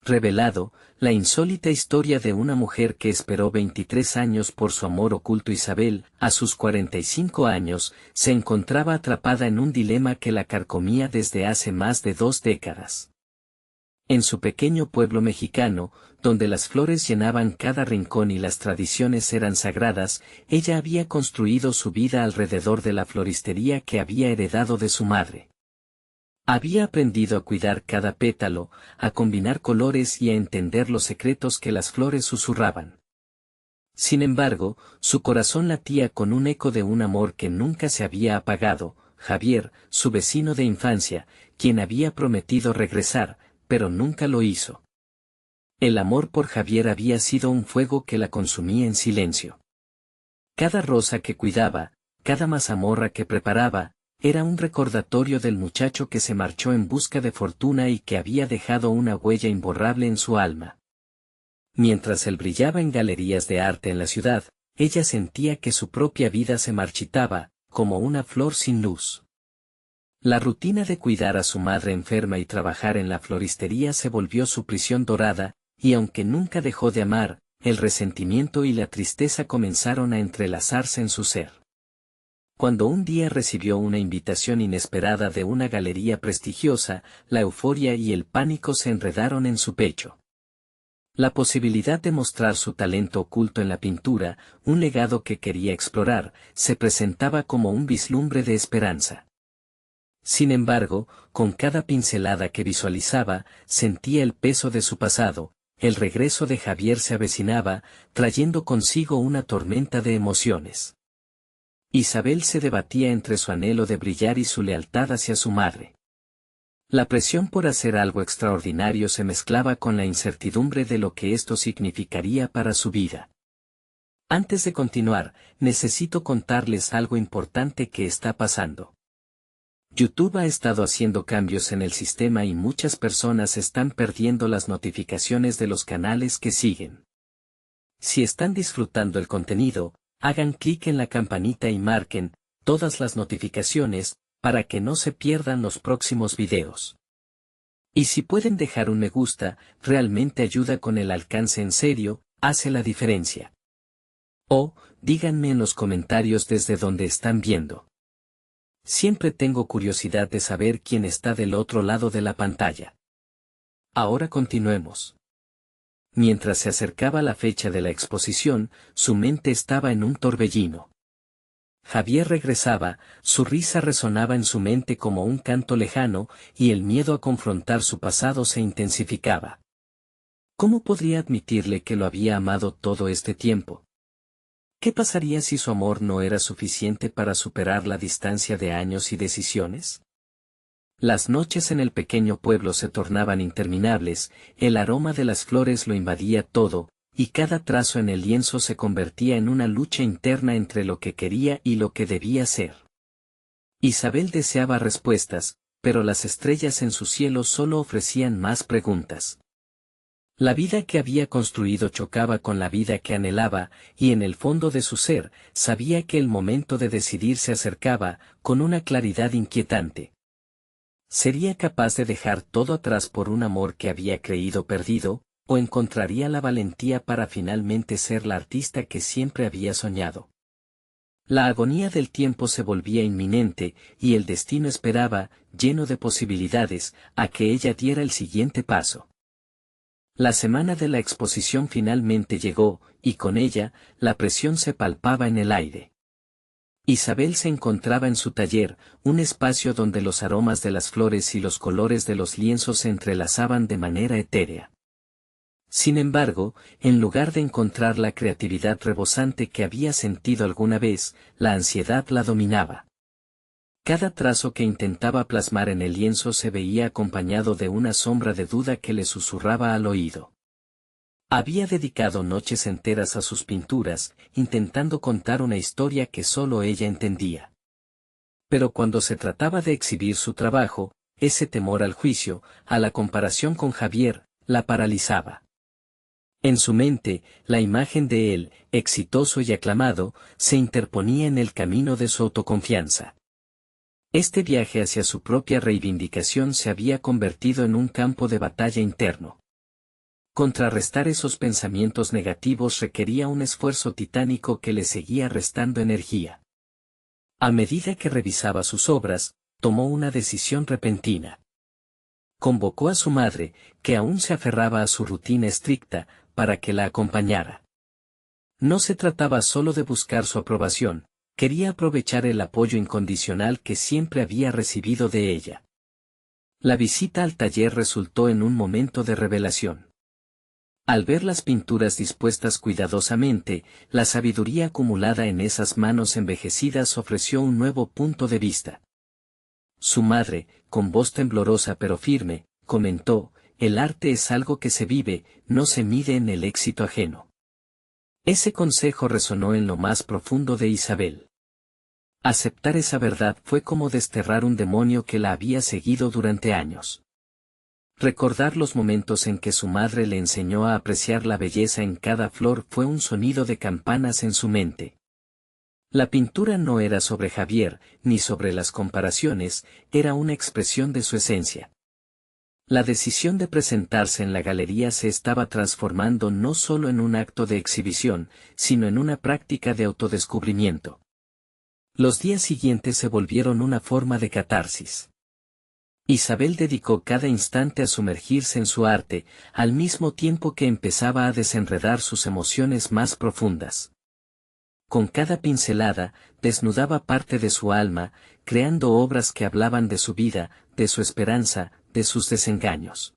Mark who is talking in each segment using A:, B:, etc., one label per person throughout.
A: revelado, la insólita historia de una mujer que esperó 23 años por su amor oculto. Isabel, a sus 45 años, se encontraba atrapada en un dilema que la carcomía desde hace más de 2 décadas. En su pequeño pueblo mexicano, donde las flores llenaban cada rincón y las tradiciones eran sagradas, ella había construido su vida alrededor de la floristería que había heredado de su madre. Había aprendido a cuidar cada pétalo, a combinar colores y a entender los secretos que las flores susurraban. Sin embargo, su corazón latía con un eco de un amor que nunca se había apagado: Javier, su vecino de infancia, quien había prometido regresar, pero nunca lo hizo. El amor por Javier había sido un fuego que la consumía en silencio. Cada rosa que cuidaba, cada mazamorra que preparaba, era un recordatorio del muchacho que se marchó en busca de fortuna y que había dejado una huella imborrable en su alma. Mientras él brillaba en galerías de arte en la ciudad, ella sentía que su propia vida se marchitaba, como una flor sin luz. La rutina de cuidar a su madre enferma y trabajar en la floristería se volvió su prisión dorada, y aunque nunca dejó de amar, el resentimiento y la tristeza comenzaron a entrelazarse en su ser. Cuando un día recibió una invitación inesperada de una galería prestigiosa, la euforia y el pánico se enredaron en su pecho. La posibilidad de mostrar su talento oculto en la pintura, un legado que quería explorar, se presentaba como un vislumbre de esperanza. Sin embargo, con cada pincelada que visualizaba, sentía el peso de su pasado. El regreso de Javier se avecinaba, trayendo consigo una tormenta de emociones. Isabel se debatía entre su anhelo de brillar y su lealtad hacia su madre. La presión por hacer algo extraordinario se mezclaba con la incertidumbre de lo que esto significaría para su vida. Antes de continuar, necesito contarles algo importante que está pasando. YouTube ha estado haciendo cambios en el sistema y muchas personas están perdiendo las notificaciones de los canales que siguen. Si están disfrutando el contenido, hagan clic en la campanita y marquen todas las notificaciones, para que no se pierdan los próximos videos. Y si pueden dejar un me gusta, realmente ayuda con el alcance. En serio, hace la diferencia. O, díganme en los comentarios desde donde están viendo. Siempre tengo curiosidad de saber quién está del otro lado de la pantalla. Ahora continuemos. Mientras se acercaba la fecha de la exposición, su mente estaba en un torbellino. Javier regresaba, su risa resonaba en su mente como un canto lejano, y el miedo a confrontar su pasado se intensificaba. ¿Cómo podría admitirle que lo había amado todo este tiempo? ¿Qué pasaría si su amor no era suficiente para superar la distancia de años y decisiones? Las noches en el pequeño pueblo se tornaban interminables, el aroma de las flores lo invadía todo, y cada trazo en el lienzo se convertía en una lucha interna entre lo que quería y lo que debía ser. Isabel deseaba respuestas, pero las estrellas en su cielo solo ofrecían más preguntas. La vida que había construido chocaba con la vida que anhelaba, y en el fondo de su ser, sabía que el momento de decidir se acercaba, con una claridad inquietante. ¿Sería capaz de dejar todo atrás por un amor que había creído perdido, o encontraría la valentía para finalmente ser la artista que siempre había soñado? La agonía del tiempo se volvía inminente, y el destino esperaba, lleno de posibilidades, a que ella diera el siguiente paso. La semana de la exposición finalmente llegó, y con ella, la presión se palpaba en el aire. Isabel se encontraba en su taller, un espacio donde los aromas de las flores y los colores de los lienzos se entrelazaban de manera etérea. Sin embargo, en lugar de encontrar la creatividad rebosante que había sentido alguna vez, la ansiedad la dominaba. Cada trazo que intentaba plasmar en el lienzo se veía acompañado de una sombra de duda que le susurraba al oído. Había dedicado noches enteras a sus pinturas, intentando contar una historia que solo ella entendía. Pero cuando se trataba de exhibir su trabajo, ese temor al juicio, a la comparación con Javier, la paralizaba. En su mente, la imagen de él, exitoso y aclamado, se interponía en el camino de su autoconfianza. Este viaje hacia su propia reivindicación se había convertido en un campo de batalla interno. Contrarrestar esos pensamientos negativos requería un esfuerzo titánico que le seguía restando energía. A medida que revisaba sus obras, tomó una decisión repentina. Convocó a su madre, que aún se aferraba a su rutina estricta, para que la acompañara. No se trataba solo de buscar su aprobación, quería aprovechar el apoyo incondicional que siempre había recibido de ella. La visita al taller resultó en un momento de revelación. Al ver las pinturas dispuestas cuidadosamente, la sabiduría acumulada en esas manos envejecidas ofreció un nuevo punto de vista. Su madre, con voz temblorosa pero firme, comentó: el arte es algo que se vive, no se mide en el éxito ajeno. Ese consejo resonó en lo más profundo de Isabel. Aceptar esa verdad fue como desterrar un demonio que la había seguido durante años. Recordar los momentos en que su madre le enseñó a apreciar la belleza en cada flor fue un sonido de campanas en su mente. La pintura no era sobre Javier, ni sobre las comparaciones, era una expresión de su esencia. La decisión de presentarse en la galería se estaba transformando no solo en un acto de exhibición, sino en una práctica de autodescubrimiento. Los días siguientes se volvieron una forma de catarsis. Isabel dedicó cada instante a sumergirse en su arte, al mismo tiempo que empezaba a desenredar sus emociones más profundas. Con cada pincelada, desnudaba parte de su alma, creando obras que hablaban de su vida, de su esperanza, de sus desengaños.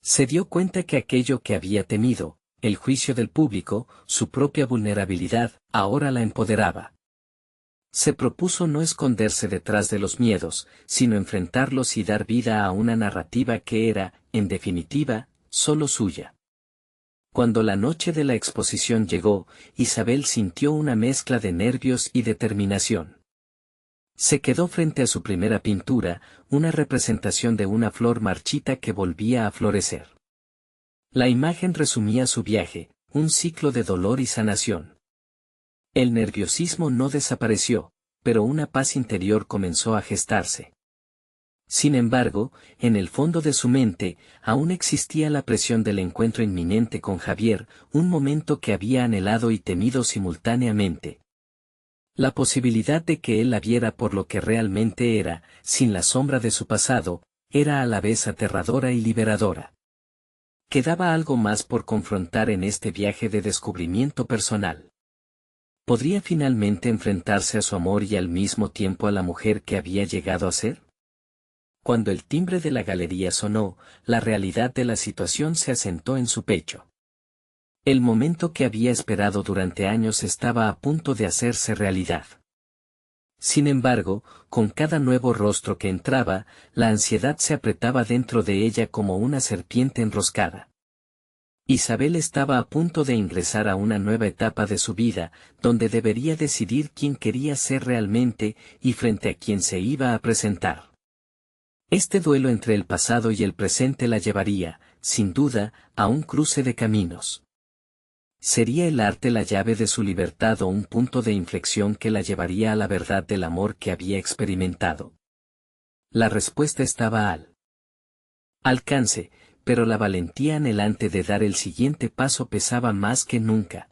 A: Se dio cuenta que aquello que había temido, el juicio del público, su propia vulnerabilidad, ahora la empoderaba. Se propuso no esconderse detrás de los miedos, sino enfrentarlos y dar vida a una narrativa que era, en definitiva, solo suya. Cuando la noche de la exposición llegó, Isabel sintió una mezcla de nervios y determinación. Se quedó frente a su primera pintura, una representación de una flor marchita que volvía a florecer. La imagen resumía su viaje, un ciclo de dolor y sanación. El nerviosismo no desapareció, pero una paz interior comenzó a gestarse. Sin embargo, en el fondo de su mente, aún existía la presión del encuentro inminente con Javier, un momento que había anhelado y temido simultáneamente. La posibilidad de que él la viera por lo que realmente era, sin la sombra de su pasado, era a la vez aterradora y liberadora. Quedaba algo más por confrontar en este viaje de descubrimiento personal. ¿Podría finalmente enfrentarse a su amor y al mismo tiempo a la mujer que había llegado a ser? Cuando el timbre de la galería sonó, la realidad de la situación se asentó en su pecho. El momento que había esperado durante años estaba a punto de hacerse realidad. Sin embargo, con cada nuevo rostro que entraba, la ansiedad se apretaba dentro de ella como una serpiente enroscada. Isabel estaba a punto de ingresar a una nueva etapa de su vida, donde debería decidir quién quería ser realmente y frente a quién se iba a presentar. Este duelo entre el pasado y el presente la llevaría, sin duda, a un cruce de caminos. ¿Sería el arte la llave de su libertad o un punto de inflexión que la llevaría a la verdad del amor que había experimentado? La respuesta estaba al alcance, pero la valentía anhelante de dar el siguiente paso pesaba más que nunca.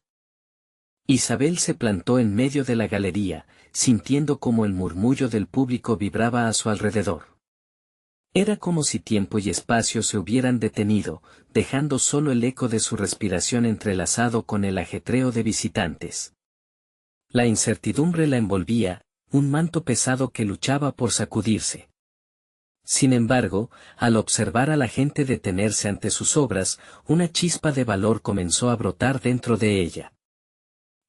A: Isabel se plantó en medio de la galería, sintiendo como el murmullo del público vibraba a su alrededor. Era como si tiempo y espacio se hubieran detenido, dejando solo el eco de su respiración entrelazado con el ajetreo de visitantes. La incertidumbre la envolvía, un manto pesado que luchaba por sacudirse. Sin embargo, al observar a la gente detenerse ante sus obras, una chispa de valor comenzó a brotar dentro de ella.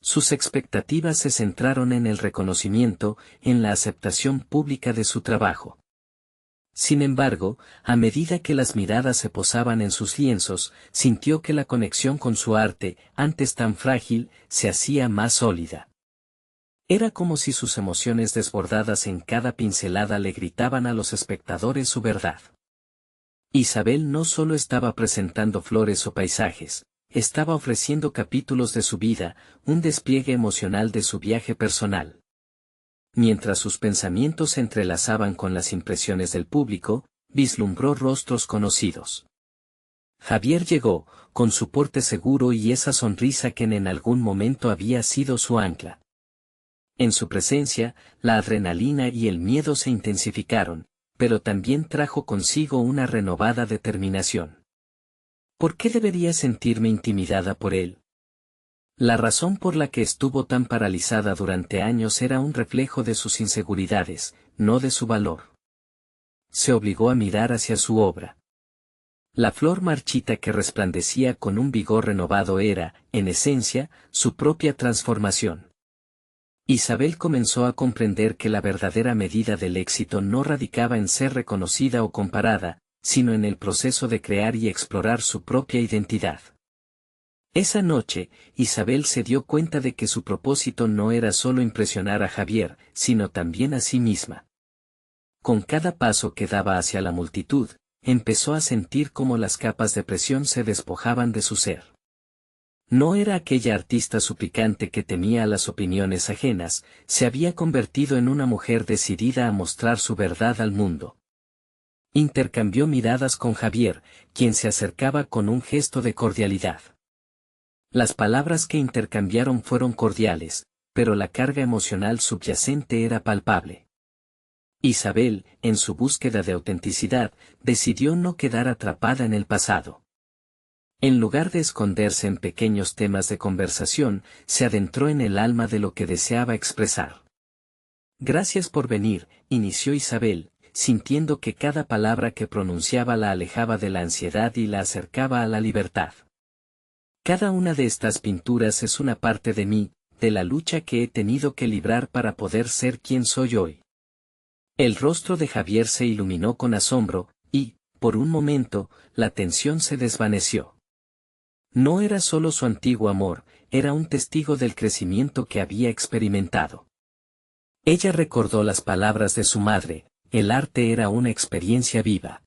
A: Sus expectativas se centraron en el reconocimiento, en la aceptación pública de su trabajo. Sin embargo, a medida que las miradas se posaban en sus lienzos, sintió que la conexión con su arte, antes tan frágil, se hacía más sólida. Era como si sus emociones desbordadas en cada pincelada le gritaban a los espectadores su verdad. Isabel no solo estaba presentando flores o paisajes, estaba ofreciendo capítulos de su vida, un despliegue emocional de su viaje personal. Mientras sus pensamientos se entrelazaban con las impresiones del público, vislumbró rostros conocidos. Javier llegó, con su porte seguro y esa sonrisa que en algún momento había sido su ancla. En su presencia, la adrenalina y el miedo se intensificaron, pero también trajo consigo una renovada determinación. ¿Por qué debería sentirme intimidada por él? La razón por la que estuvo tan paralizada durante años era un reflejo de sus inseguridades, no de su valor. Se obligó a mirar hacia su obra. La flor marchita que resplandecía con un vigor renovado era, en esencia, su propia transformación. Isabel comenzó a comprender que la verdadera medida del éxito no radicaba en ser reconocida o comparada, sino en el proceso de crear y explorar su propia identidad. Esa noche, Isabel se dio cuenta de que su propósito no era solo impresionar a Javier, sino también a sí misma. Con cada paso que daba hacia la multitud, empezó a sentir cómo las capas de presión se despojaban de su ser. No era aquella artista suplicante que temía las opiniones ajenas, se había convertido en una mujer decidida a mostrar su verdad al mundo. Intercambió miradas con Javier, quien se acercaba con un gesto de cordialidad. Las palabras que intercambiaron fueron cordiales, pero la carga emocional subyacente era palpable. Isabel, en su búsqueda de autenticidad, decidió no quedar atrapada en el pasado. En lugar de esconderse en pequeños temas de conversación, se adentró en el alma de lo que deseaba expresar. Gracias por venir, inició Isabel, sintiendo que cada palabra que pronunciaba la alejaba de la ansiedad y la acercaba a la libertad. Cada una de estas pinturas es una parte de mí, de la lucha que he tenido que librar para poder ser quien soy hoy. El rostro de Javier se iluminó con asombro, y, por un momento, la tensión se desvaneció. No era solo su antiguo amor, era un testigo del crecimiento que había experimentado. Ella recordó las palabras de su madre, el arte era una experiencia viva.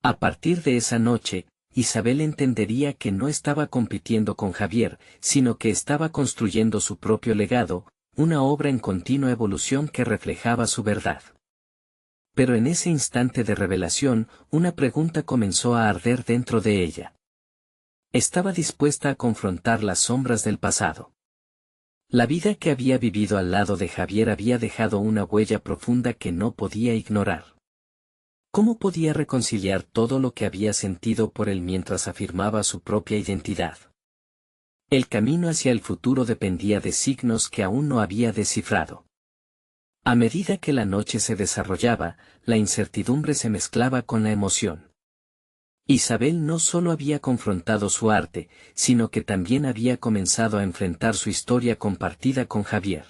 A: A partir de esa noche, Isabel entendería que no estaba compitiendo con Javier, sino que estaba construyendo su propio legado, una obra en continua evolución que reflejaba su verdad. Pero en ese instante de revelación, una pregunta comenzó a arder dentro de ella. Estaba dispuesta a confrontar las sombras del pasado. La vida que había vivido al lado de Javier había dejado una huella profunda que no podía ignorar. ¿Cómo podía reconciliar todo lo que había sentido por él mientras afirmaba su propia identidad? El camino hacia el futuro dependía de signos que aún no había descifrado. A medida que la noche se desarrollaba, la incertidumbre se mezclaba con la emoción. Isabel no solo había confrontado su arte, sino que también había comenzado a enfrentar su historia compartida con Javier.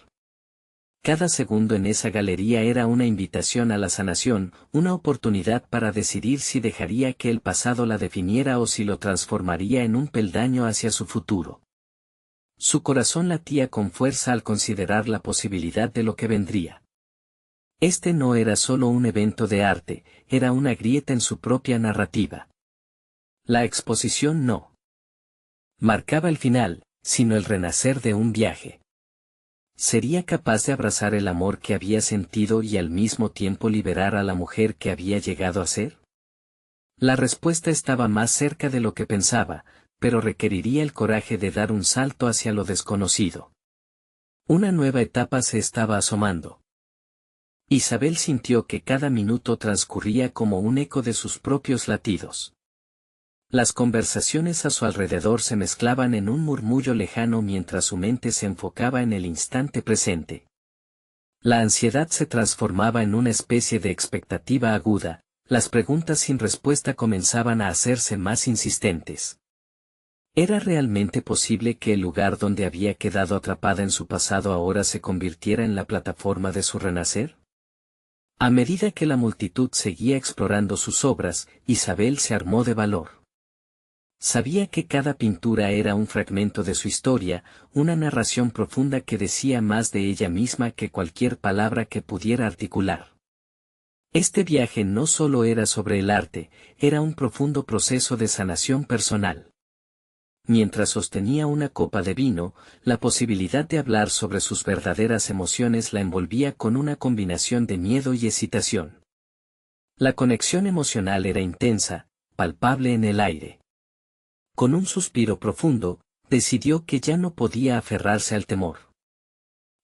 A: Cada segundo en esa galería era una invitación a la sanación, una oportunidad para decidir si dejaría que el pasado la definiera o si lo transformaría en un peldaño hacia su futuro. Su corazón latía con fuerza al considerar la posibilidad de lo que vendría. Este no era solo un evento de arte, era una grieta en su propia narrativa. La exposición no marcaba el final, sino el renacer de un viaje. ¿Sería capaz de abrazar el amor que había sentido y al mismo tiempo liberar a la mujer que había llegado a ser? La respuesta estaba más cerca de lo que pensaba, pero requeriría el coraje de dar un salto hacia lo desconocido. Una nueva etapa se estaba asomando. Isabel sintió que cada minuto transcurría como un eco de sus propios latidos. Las conversaciones a su alrededor se mezclaban en un murmullo lejano mientras su mente se enfocaba en el instante presente. La ansiedad se transformaba en una especie de expectativa aguda, las preguntas sin respuesta comenzaban a hacerse más insistentes. ¿Era realmente posible que el lugar donde había quedado atrapada en su pasado ahora se convirtiera en la plataforma de su renacer? A medida que la multitud seguía explorando sus obras, Isabel se armó de valor. Sabía que cada pintura era un fragmento de su historia, una narración profunda que decía más de ella misma que cualquier palabra que pudiera articular. Este viaje no solo era sobre el arte, era un profundo proceso de sanación personal. Mientras sostenía una copa de vino, la posibilidad de hablar sobre sus verdaderas emociones la envolvía con una combinación de miedo y excitación. La conexión emocional era intensa, palpable en el aire. Con un suspiro profundo, decidió que ya no podía aferrarse al temor.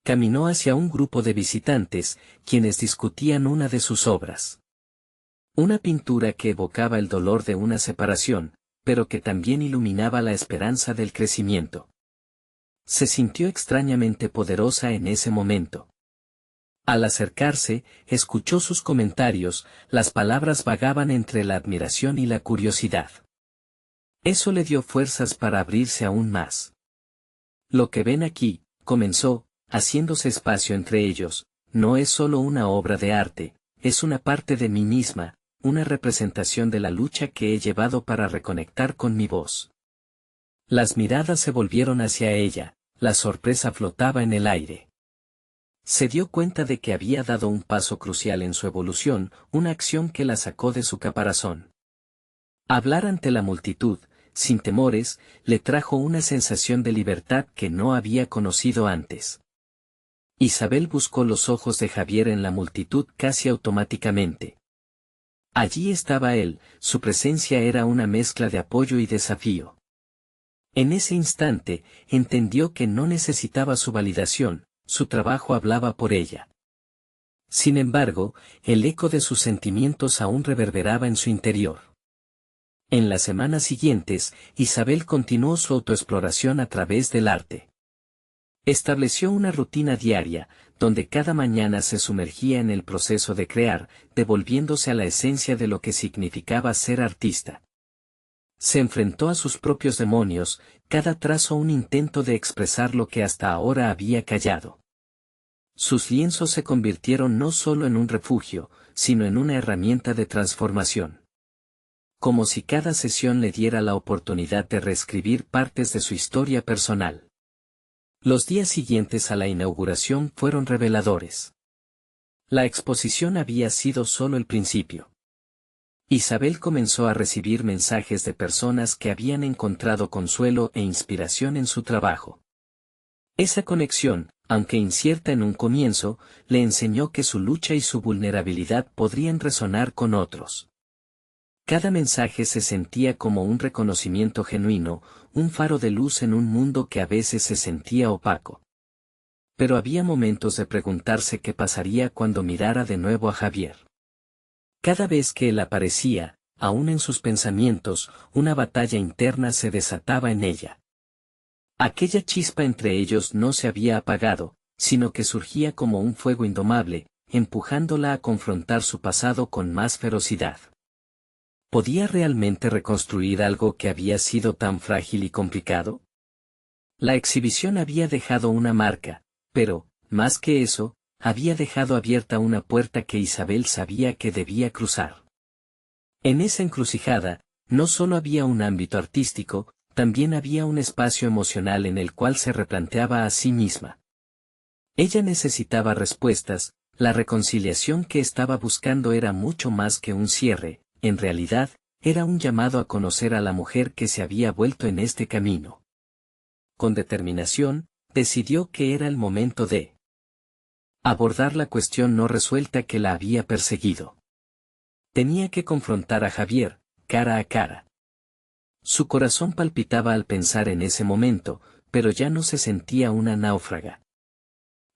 A: Caminó hacia un grupo de visitantes, quienes discutían una de sus obras. Una pintura que evocaba el dolor de una separación, pero que también iluminaba la esperanza del crecimiento. Se sintió extrañamente poderosa en ese momento. Al acercarse, escuchó sus comentarios, las palabras vagaban entre la admiración y la curiosidad. Eso le dio fuerzas para abrirse aún más. Lo que ven aquí, comenzó, haciéndose espacio entre ellos, no es solo una obra de arte, es una parte de mí misma, una representación de la lucha que he llevado para reconectar con mi voz. Las miradas se volvieron hacia ella, la sorpresa flotaba en el aire. Se dio cuenta de que había dado un paso crucial en su evolución, una acción que la sacó de su caparazón. Hablar ante la multitud, sin temores, le trajo una sensación de libertad que no había conocido antes. Isabel buscó los ojos de Javier en la multitud casi automáticamente. Allí estaba él, su presencia era una mezcla de apoyo y desafío. En ese instante, entendió que no necesitaba su validación, su trabajo hablaba por ella. Sin embargo, el eco de sus sentimientos aún reverberaba en su interior. En las semanas siguientes, Isabel continuó su autoexploración a través del arte. Estableció una rutina diaria, donde cada mañana se sumergía en el proceso de crear, devolviéndose a la esencia de lo que significaba ser artista. Se enfrentó a sus propios demonios, cada trazo un intento de expresar lo que hasta ahora había callado. Sus lienzos se convirtieron no solo en un refugio, sino en una herramienta de transformación. Como si cada sesión le diera la oportunidad de reescribir partes de su historia personal. Los días siguientes a la inauguración fueron reveladores. La exposición había sido solo el principio. Isabel comenzó a recibir mensajes de personas que habían encontrado consuelo e inspiración en su trabajo. Esa conexión, aunque incierta en un comienzo, le enseñó que su lucha y su vulnerabilidad podrían resonar con otros. Cada mensaje se sentía como un reconocimiento genuino, un faro de luz en un mundo que a veces se sentía opaco. Pero había momentos de preguntarse qué pasaría cuando mirara de nuevo a Javier. Cada vez que él aparecía, aún en sus pensamientos, una batalla interna se desataba en ella. Aquella chispa entre ellos no se había apagado, sino que surgía como un fuego indomable, empujándola a confrontar su pasado con más ferocidad. ¿Podía realmente reconstruir algo que había sido tan frágil y complicado? La exhibición había dejado una marca, pero, más que eso, había dejado abierta una puerta que Isabel sabía que debía cruzar. En esa encrucijada, no solo había un ámbito artístico, también había un espacio emocional en el cual se replanteaba a sí misma. Ella necesitaba respuestas, la reconciliación que estaba buscando era mucho más que un cierre. En realidad, era un llamado a conocer a la mujer que se había vuelto en este camino. Con determinación, decidió que era el momento de abordar la cuestión no resuelta que la había perseguido. Tenía que confrontar a Javier, cara a cara. Su corazón palpitaba al pensar en ese momento, pero ya no se sentía una náufraga.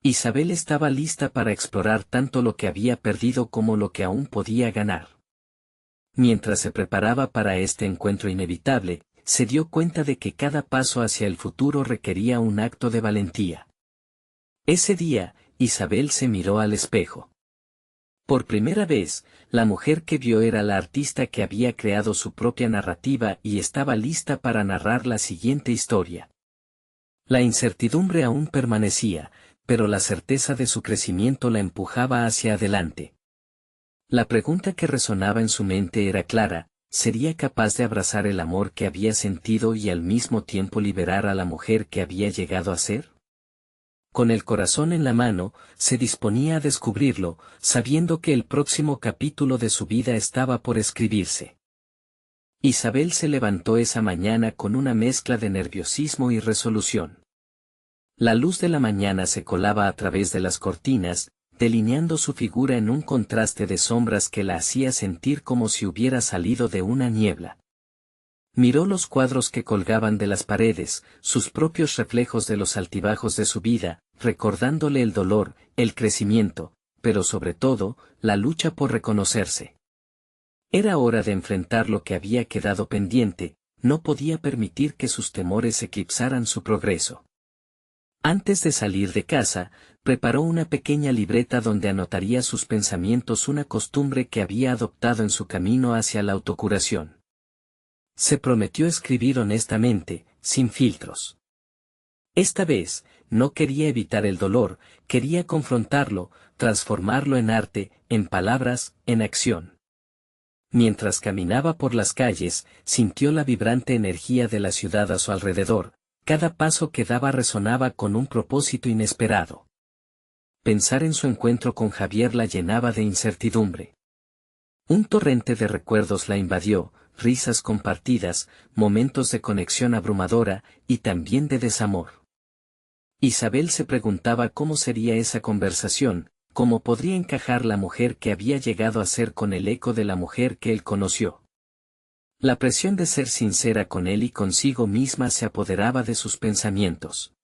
A: Isabel estaba lista para explorar tanto lo que había perdido como lo que aún podía ganar. Mientras se preparaba para este encuentro inevitable, se dio cuenta de que cada paso hacia el futuro requería un acto de valentía. Ese día, Isabel se miró al espejo. Por primera vez, la mujer que vio era la artista que había creado su propia narrativa y estaba lista para narrar la siguiente historia. La incertidumbre aún permanecía, pero la certeza de su crecimiento la empujaba hacia adelante. La pregunta que resonaba en su mente era clara, ¿sería capaz de abrazar el amor que había sentido y al mismo tiempo liberar a la mujer que había llegado a ser? Con el corazón en la mano, se disponía a descubrirlo, sabiendo que el próximo capítulo de su vida estaba por escribirse. Isabel se levantó esa mañana con una mezcla de nerviosismo y resolución. La luz de la mañana se colaba a través de las cortinas, delineando su figura en un contraste de sombras que la hacía sentir como si hubiera salido de una niebla. Miró los cuadros que colgaban de las paredes, sus propios reflejos de los altibajos de su vida, recordándole el dolor, el crecimiento, pero sobre todo, la lucha por reconocerse. Era hora de enfrentar lo que había quedado pendiente, no podía permitir que sus temores eclipsaran su progreso. Antes de salir de casa, preparó una pequeña libreta donde anotaría sus pensamientos, una costumbre que había adoptado en su camino hacia la autocuración. Se prometió escribir honestamente, sin filtros. Esta vez, no quería evitar el dolor, quería confrontarlo, transformarlo en arte, en palabras, en acción. Mientras caminaba por las calles, sintió la vibrante energía de la ciudad a su alrededor, cada paso que daba resonaba con un propósito inesperado. Pensar en su encuentro con Javier la llenaba de incertidumbre. Un torrente de recuerdos la invadió, risas compartidas, momentos de conexión abrumadora, y también de desamor. Isabel se preguntaba cómo sería esa conversación, cómo podría encajar la mujer que había llegado a ser con el eco de la mujer que él conoció. La presión de ser sincera con él y consigo misma se apoderaba de sus pensamientos.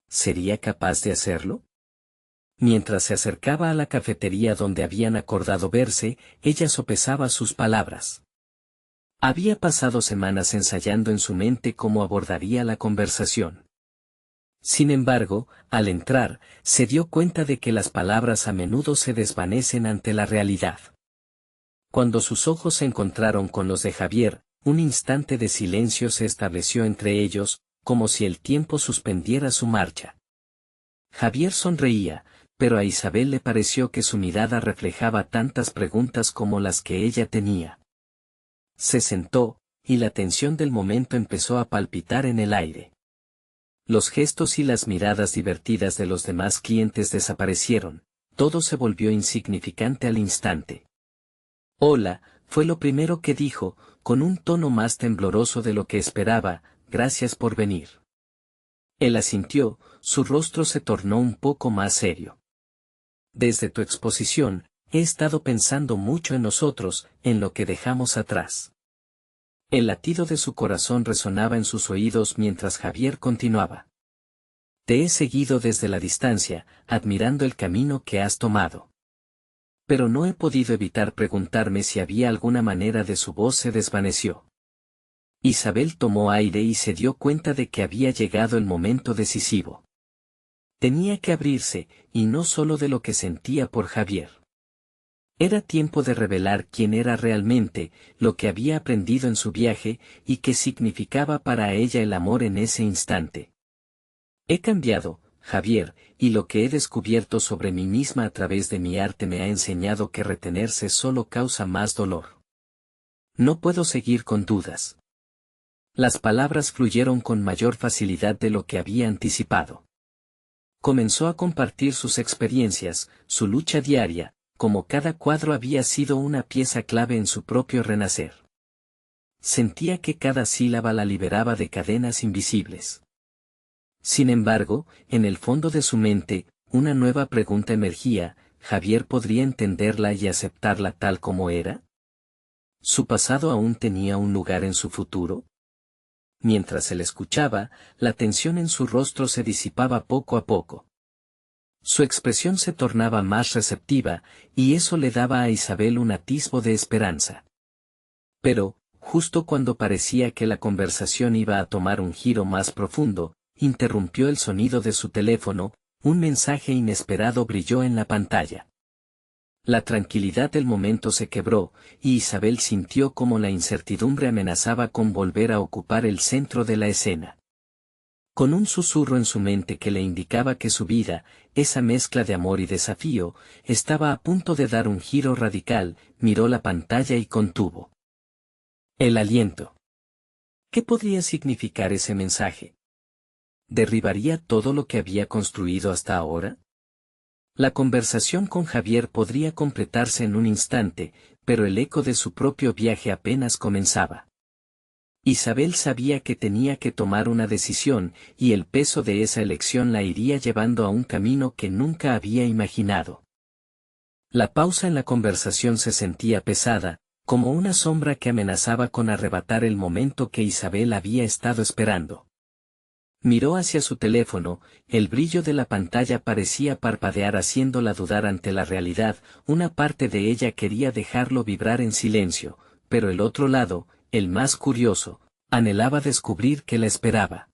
A: ¿Sería capaz de hacerlo? Mientras se acercaba a la cafetería donde habían acordado verse, ella sopesaba sus palabras. Había pasado semanas ensayando en su mente cómo abordaría la conversación. Sin embargo, al entrar, se dio cuenta de que las palabras a menudo se desvanecen ante la realidad. Cuando sus ojos se encontraron con los de Javier, un instante de silencio se estableció entre ellos, como si el tiempo suspendiera su marcha. Javier sonreía, pero a Isabel le pareció que su mirada reflejaba tantas preguntas como las que ella tenía. Se sentó, y la tensión del momento empezó a palpitar en el aire. Los gestos y las miradas divertidas de los demás clientes desaparecieron, todo se volvió insignificante al instante. «Hola», fue lo primero que dijo, con un tono más tembloroso de lo que esperaba, «gracias por venir». Él asintió, su rostro se tornó un poco más serio. «Desde tu exposición, he estado pensando mucho en nosotros, en lo que dejamos atrás». El latido de su corazón resonaba en sus oídos mientras Javier continuaba. «Te he seguido desde la distancia, admirando el camino que has tomado. Pero no he podido evitar preguntarme si había alguna manera». De su voz se desvaneció. Isabel tomó aire y se dio cuenta de que había llegado el momento decisivo. Tenía que abrirse, y no solo de lo que sentía por Javier. Era tiempo de revelar quién era realmente, lo que había aprendido en su viaje, y qué significaba para ella el amor en ese instante. «He cambiado, Javier, y lo que he descubierto sobre mí misma a través de mi arte me ha enseñado que retenerse solo causa más dolor. No puedo seguir con dudas». Las palabras fluyeron con mayor facilidad de lo que había anticipado. Comenzó a compartir sus experiencias, su lucha diaria, como cada cuadro había sido una pieza clave en su propio renacer. Sentía que cada sílaba la liberaba de cadenas invisibles. Sin embargo, en el fondo de su mente, una nueva pregunta emergía: ¿Javier podría entenderla y aceptarla tal como era? ¿Su pasado aún tenía un lugar en su futuro? Mientras él escuchaba, la tensión en su rostro se disipaba poco a poco. Su expresión se tornaba más receptiva, y eso le daba a Isabel un atisbo de esperanza. Pero, justo cuando parecía que la conversación iba a tomar un giro más profundo, interrumpió el sonido de su teléfono, un mensaje inesperado brilló en la pantalla. La tranquilidad del momento se quebró, y Isabel sintió como la incertidumbre amenazaba con volver a ocupar el centro de la escena. Con un susurro en su mente que le indicaba que su vida, esa mezcla de amor y desafío, estaba a punto de dar un giro radical, miró la pantalla y contuvo el aliento. ¿Qué podría significar ese mensaje? ¿Derribaría todo lo que había construido hasta ahora? La conversación con Javier podría completarse en un instante, pero el eco de su propio viaje apenas comenzaba. Isabel sabía que tenía que tomar una decisión, y el peso de esa elección la iría llevando a un camino que nunca había imaginado. La pausa en la conversación se sentía pesada, como una sombra que amenazaba con arrebatar el momento que Isabel había estado esperando. Miró hacia su teléfono, el brillo de la pantalla parecía parpadear haciéndola dudar ante la realidad, una parte de ella quería dejarlo vibrar en silencio, pero el otro lado, el más curioso, anhelaba descubrir qué la esperaba.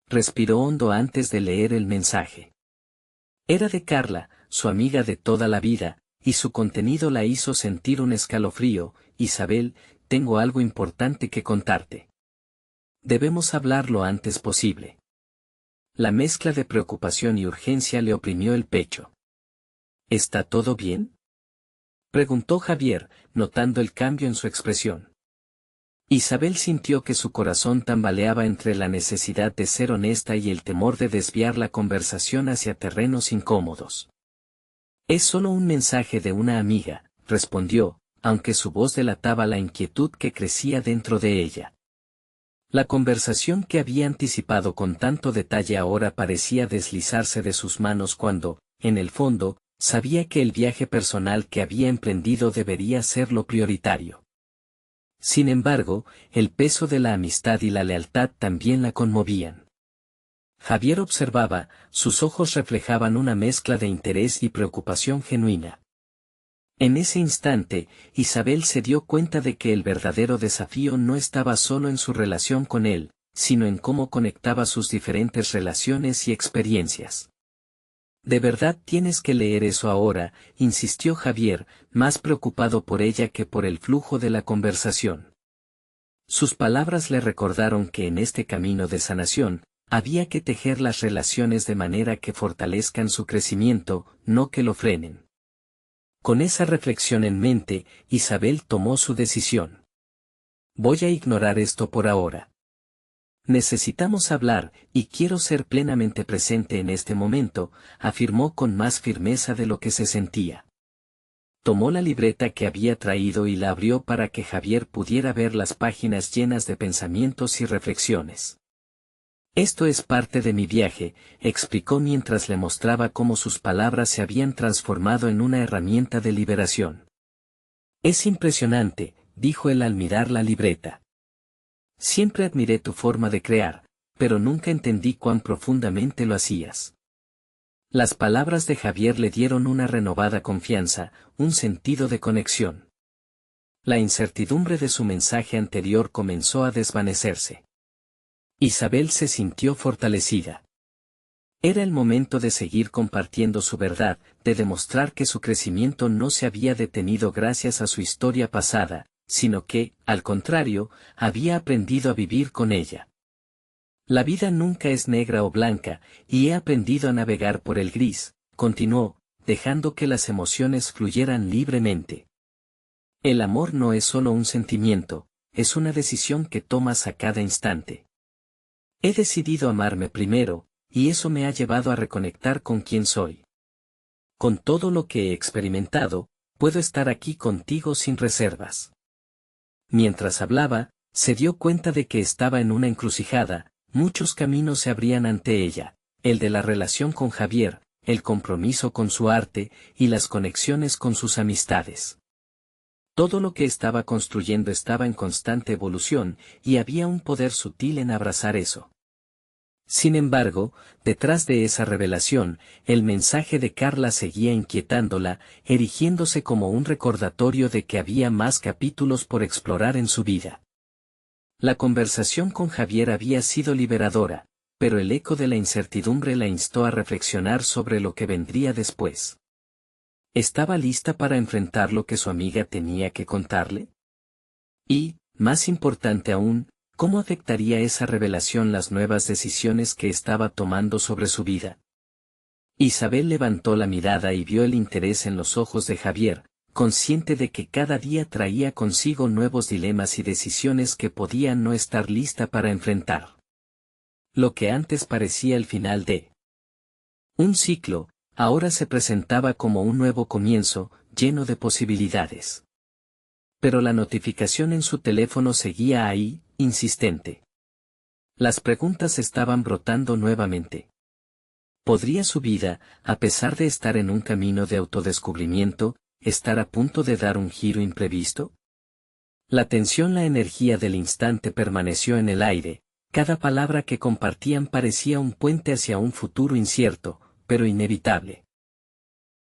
A: Respiró hondo antes de leer el mensaje. Era de Carla, su amiga de toda la vida, y su contenido la hizo sentir un escalofrío. Isabel, tengo algo importante que contarte. Debemos hablar lo antes posible. La mezcla de preocupación y urgencia le oprimió el pecho. ¿Está todo bien?, preguntó Javier, notando el cambio en su expresión. Isabel sintió que su corazón tambaleaba entre la necesidad de ser honesta y el temor de desviar la conversación hacia terrenos incómodos. Es solo un mensaje de una amiga, respondió, aunque su voz delataba la inquietud que crecía dentro de ella. La conversación que había anticipado con tanto detalle ahora parecía deslizarse de sus manos cuando, en el fondo, sabía que el viaje personal que había emprendido debería ser lo prioritario. Sin embargo, el peso de la amistad y la lealtad también la conmovían. Javier observaba, sus ojos reflejaban una mezcla de interés y preocupación genuina. En ese instante, Isabel se dio cuenta de que el verdadero desafío no estaba solo en su relación con él, sino en cómo conectaba sus diferentes relaciones y experiencias. «De verdad tienes que leer eso ahora», insistió Javier, más preocupado por ella que por el flujo de la conversación. Sus palabras le recordaron que en este camino de sanación, había que tejer las relaciones de manera que fortalezcan su crecimiento, no que lo frenen. Con esa reflexión en mente, Isabel tomó su decisión. «Voy a ignorar esto por ahora. Necesitamos hablar, y quiero ser plenamente presente en este momento», afirmó con más firmeza de lo que se sentía. Tomó la libreta que había traído y la abrió para que Javier pudiera ver las páginas llenas de pensamientos y reflexiones. «Esto es parte de mi viaje», explicó mientras le mostraba cómo sus palabras se habían transformado en una herramienta de liberación. «Es impresionante», dijo él al mirar la libreta. «Siempre admiré tu forma de crear, pero nunca entendí cuán profundamente lo hacías». Las palabras de Javier le dieron una renovada confianza, un sentido de conexión. La incertidumbre de su mensaje anterior comenzó a desvanecerse. Isabel se sintió fortalecida. Era el momento de seguir compartiendo su verdad, de demostrar que su crecimiento no se había detenido gracias a su historia pasada, sino que, al contrario, había aprendido a vivir con ella. «La vida nunca es negra o blanca, y he aprendido a navegar por el gris», continuó, dejando que las emociones fluyeran libremente. «El amor no es solo un sentimiento, es una decisión que tomas a cada instante. He decidido amarme primero, y eso me ha llevado a reconectar con quién soy. Con todo lo que he experimentado, puedo estar aquí contigo sin reservas». Mientras hablaba, se dio cuenta de que estaba en una encrucijada, muchos caminos se abrían ante ella, el de la relación con Javier, el compromiso con su arte, y las conexiones con sus amistades. Todo lo que estaba construyendo estaba en constante evolución, y había un poder sutil en abrazar eso. Sin embargo, detrás de esa revelación, el mensaje de Carla seguía inquietándola, erigiéndose como un recordatorio de que había más capítulos por explorar en su vida. La conversación con Javier había sido liberadora, pero el eco de la incertidumbre la instó a reflexionar sobre lo que vendría después. ¿Estaba lista para enfrentar lo que su amiga tenía que contarle? Y, más importante aún, ¿cómo afectaría esa revelación las nuevas decisiones que estaba tomando sobre su vida? Isabel levantó la mirada y vio el interés en los ojos de Javier, consciente de que cada día traía consigo nuevos dilemas y decisiones que podía no estar lista para enfrentar. Lo que antes parecía el final de un ciclo, ahora se presentaba como un nuevo comienzo, lleno de posibilidades. Pero la notificación en su teléfono seguía ahí, insistente. Las preguntas estaban brotando nuevamente. ¿Podría su vida, a pesar de estar en un camino de autodescubrimiento, estar a punto de dar un giro imprevisto? La tensión, la energía del instante permaneció en el aire, cada palabra que compartían parecía un puente hacia un futuro incierto, pero inevitable.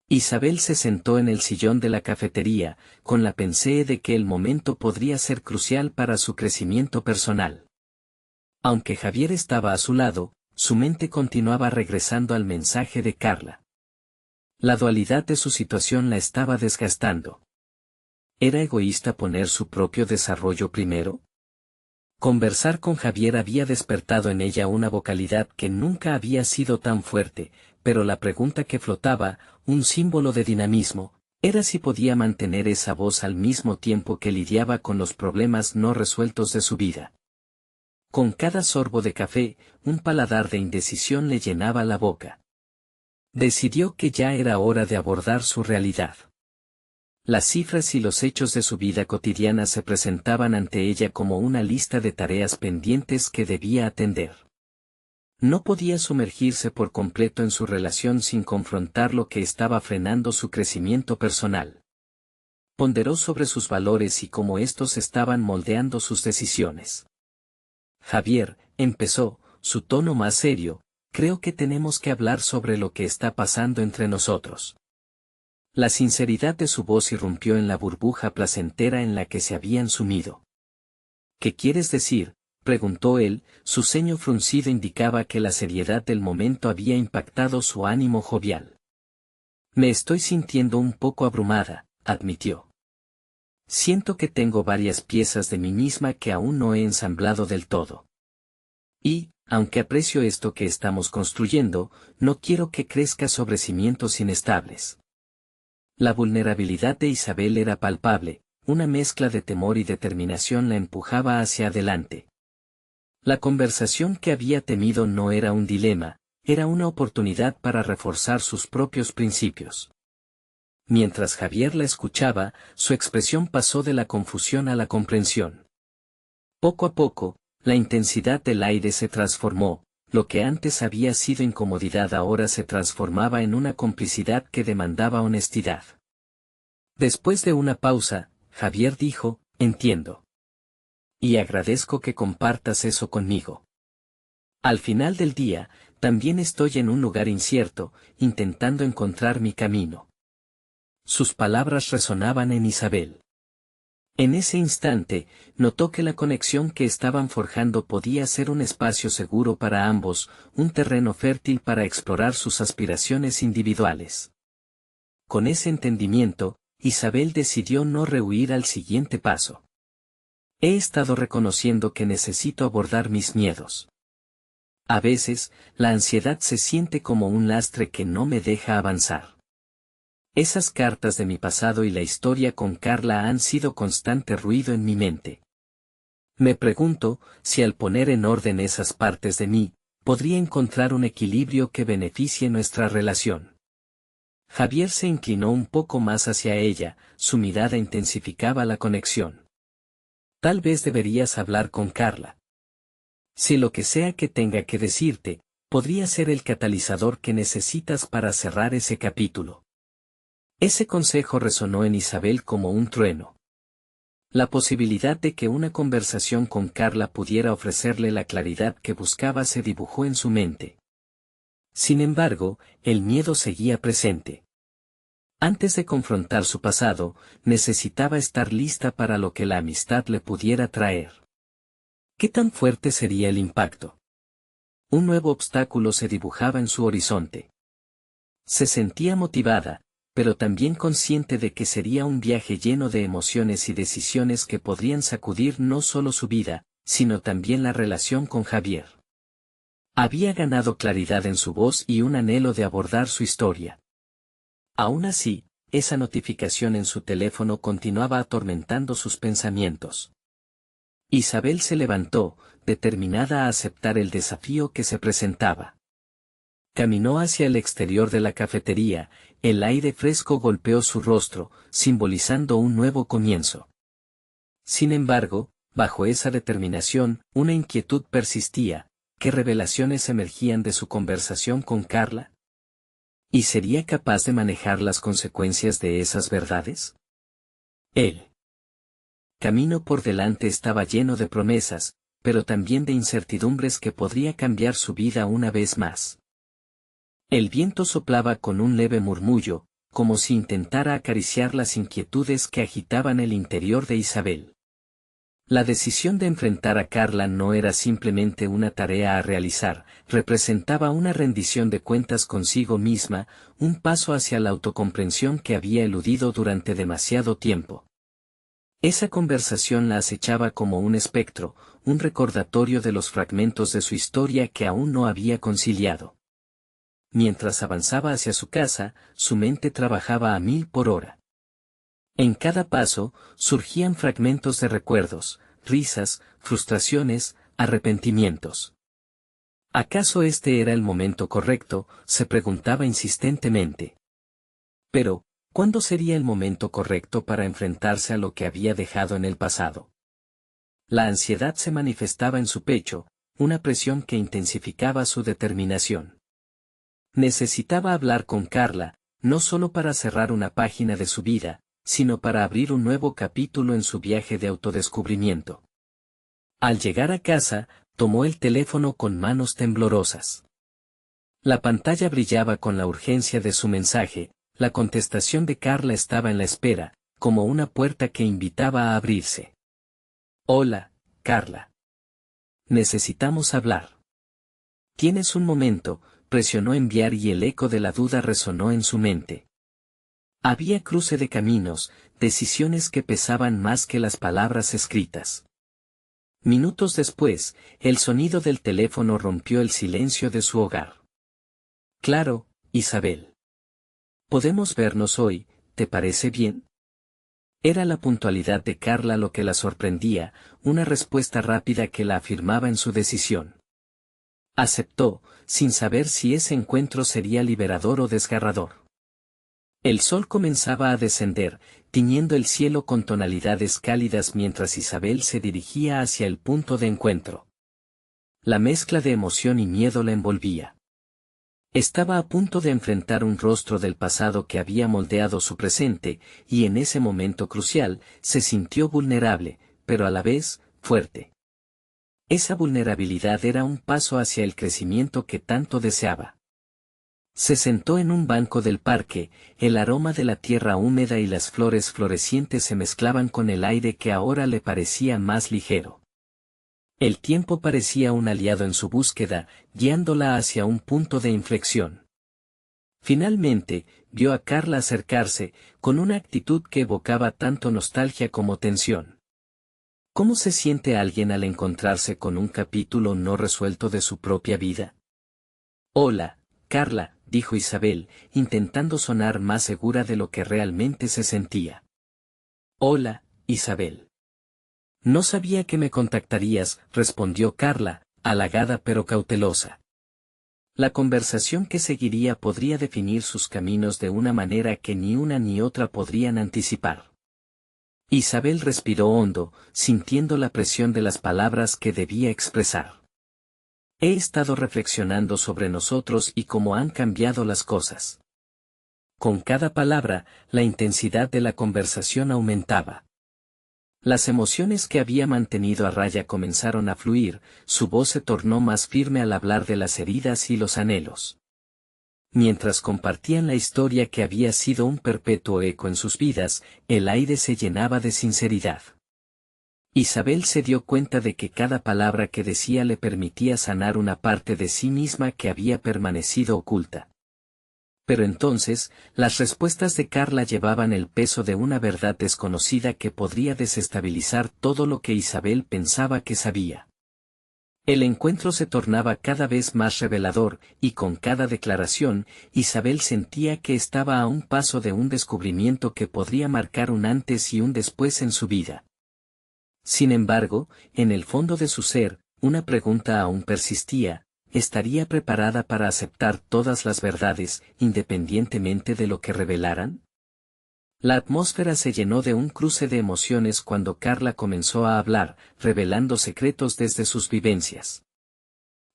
A: Isabel se sentó en el sillón de la cafetería, con la pensée de que el momento podría ser crucial para su crecimiento personal. Aunque Javier estaba a su lado, su mente continuaba regresando al mensaje de Carla. La dualidad de su situación la estaba desgastando. ¿Era egoísta poner su propio desarrollo primero? Conversar con Javier había despertado en ella una vocalidad que nunca había sido tan fuerte, pero la pregunta que flotaba, un símbolo de dinamismo, era si podía mantener esa voz al mismo tiempo que lidiaba con los problemas no resueltos de su vida. Con cada sorbo de café, un paladar de indecisión le llenaba la boca. Decidió que ya era hora de abordar su realidad. Las cifras y los hechos de su vida cotidiana se presentaban ante ella como una lista de tareas pendientes que debía atender. No podía sumergirse por completo en su relación sin confrontar lo que estaba frenando su crecimiento personal. Ponderó sobre sus valores y cómo estos estaban moldeando sus decisiones. Javier, empezó, su tono más serio, creo que tenemos que hablar sobre lo que está pasando entre nosotros. La sinceridad de su voz irrumpió en la burbuja placentera en la que se habían sumido. ¿Qué quieres decir?, preguntó él, su ceño fruncido indicaba que la seriedad del momento había impactado su ánimo jovial. Me estoy sintiendo un poco abrumada, admitió. Siento que tengo varias piezas de mí misma que aún no he ensamblado del todo. Y, aunque aprecio esto que estamos construyendo, no quiero que crezca sobre cimientos inestables. La vulnerabilidad de Isabel era palpable, una mezcla de temor y determinación la empujaba hacia adelante. La conversación que había temido no era un dilema, era una oportunidad para reforzar sus propios principios. Mientras Javier la escuchaba, su expresión pasó de la confusión a la comprensión. Poco a poco, la intensidad del aire se transformó, lo que antes había sido incomodidad ahora se transformaba en una complicidad que demandaba honestidad. Después de una pausa, Javier dijo, entiendo. Y agradezco que compartas eso conmigo. Al final del día, también estoy en un lugar incierto, intentando encontrar mi camino. Sus palabras resonaban en Isabel. En ese instante, notó que la conexión que estaban forjando podía ser un espacio seguro para ambos, un terreno fértil para explorar sus aspiraciones individuales. Con ese entendimiento, Isabel decidió no rehuir al siguiente paso. He estado reconociendo que necesito abordar mis miedos. A veces, la ansiedad se siente como un lastre que no me deja avanzar. Esas cartas de mi pasado y la historia con Carla han sido constante ruido en mi mente. Me pregunto, si al poner en orden esas partes de mí, podría encontrar un equilibrio que beneficie nuestra relación. Javier se inclinó un poco más hacia ella, su mirada intensificaba la conexión. Tal vez deberías hablar con Carla. Si lo que sea que tenga que decirte, podría ser el catalizador que necesitas para cerrar ese capítulo. Ese consejo resonó en Isabel como un trueno. La posibilidad de que una conversación con Carla pudiera ofrecerle la claridad que buscaba se dibujó en su mente. Sin embargo, el miedo seguía presente. Antes de confrontar su pasado, necesitaba estar lista para lo que la amistad le pudiera traer. ¿Qué tan fuerte sería el impacto? Un nuevo obstáculo se dibujaba en su horizonte. Se sentía motivada, pero también consciente de que sería un viaje lleno de emociones y decisiones que podrían sacudir no solo su vida, sino también la relación con Javier. Había ganado claridad en su voz y un anhelo de abordar su historia. Aún así, esa notificación en su teléfono continuaba atormentando sus pensamientos. Isabel se levantó, determinada a aceptar el desafío que se presentaba. Caminó hacia el exterior de la cafetería, el aire fresco golpeó su rostro, simbolizando un nuevo comienzo. Sin embargo, bajo esa determinación, una inquietud persistía. ¿Qué revelaciones emergían de su conversación con Carla? ¿Y sería capaz de manejar las consecuencias de esas verdades? Él. camino por delante estaba lleno de promesas, pero también de incertidumbres que podría cambiar su vida una vez más. El viento soplaba con un leve murmullo, como si intentara acariciar las inquietudes que agitaban el interior de Isabel. La decisión de enfrentar a Carla no era simplemente una tarea a realizar, representaba una rendición de cuentas consigo misma, un paso hacia la autocomprensión que había eludido durante demasiado tiempo. Esa conversación la acechaba como un espectro, un recordatorio de los fragmentos de su historia que aún no había conciliado. Mientras avanzaba hacia su casa, su mente trabajaba a 1000 por hora. En cada paso, surgían fragmentos de recuerdos, risas, frustraciones, arrepentimientos. ¿Acaso este era el momento correcto?, se preguntaba insistentemente. Pero, ¿cuándo sería el momento correcto para enfrentarse a lo que había dejado en el pasado? La ansiedad se manifestaba en su pecho, una presión que intensificaba su determinación. Necesitaba hablar con Carla, no solo para cerrar una página de su vida, sino para abrir un nuevo capítulo en su viaje de autodescubrimiento. Al llegar a casa, tomó el teléfono con manos temblorosas. La pantalla brillaba con la urgencia de su mensaje, la contestación de Carla estaba en la espera, como una puerta que invitaba a abrirse. Hola, Carla. Necesitamos hablar. ¿Tienes un momento?, presionó enviar y el eco de la duda resonó en su mente. Había cruce de caminos, decisiones que pesaban más que las palabras escritas. Minutos después, el sonido del teléfono rompió el silencio de su hogar. Claro, Isabel. ¿Podemos vernos hoy, te parece bien? Era la puntualidad de Carla lo que la sorprendía, una respuesta rápida que la afirmaba en su decisión. Aceptó, sin saber si ese encuentro sería liberador o desgarrador. El sol comenzaba a descender, tiñendo el cielo con tonalidades cálidas mientras Isabel se dirigía hacia el punto de encuentro. La mezcla de emoción y miedo la envolvía. Estaba a punto de enfrentar un rostro del pasado que había moldeado su presente, y en ese momento crucial, se sintió vulnerable, pero a la vez, fuerte. Esa vulnerabilidad era un paso hacia el crecimiento que tanto deseaba. Se sentó en un banco del parque, el aroma de la tierra húmeda y las flores florecientes se mezclaban con el aire que ahora le parecía más ligero. El tiempo parecía un aliado en su búsqueda, guiándola hacia un punto de inflexión. Finalmente, vio a Carla acercarse, con una actitud que evocaba tanto nostalgia como tensión. ¿Cómo se siente alguien al encontrarse con un capítulo no resuelto de su propia vida? Hola, Carla, dijo Isabel, intentando sonar más segura de lo que realmente se sentía. Hola, Isabel. No sabía que me contactarías, respondió Carla, halagada pero cautelosa. La conversación que seguiría podría definir sus caminos de una manera que ni una ni otra podrían anticipar. Isabel respiró hondo, sintiendo la presión de las palabras que debía expresar. He estado reflexionando sobre nosotros y cómo han cambiado las cosas. Con cada palabra, la intensidad de la conversación aumentaba. Las emociones que había mantenido a raya comenzaron a fluir, su voz se tornó más firme al hablar de las heridas y los anhelos. Mientras compartían la historia que había sido un perpetuo eco en sus vidas, el aire se llenaba de sinceridad. Isabel se dio cuenta de que cada palabra que decía le permitía sanar una parte de sí misma que había permanecido oculta. Pero entonces, las respuestas de Carla llevaban el peso de una verdad desconocida que podría desestabilizar todo lo que Isabel pensaba que sabía. El encuentro se tornaba cada vez más revelador, y con cada declaración, Isabel sentía que estaba a un paso de un descubrimiento que podría marcar un antes y un después en su vida. Sin embargo, en el fondo de su ser, una pregunta aún persistía: ¿estaría preparada para aceptar todas las verdades, independientemente de lo que revelaran? La atmósfera se llenó de un cruce de emociones cuando Carla comenzó a hablar, revelando secretos desde sus vivencias.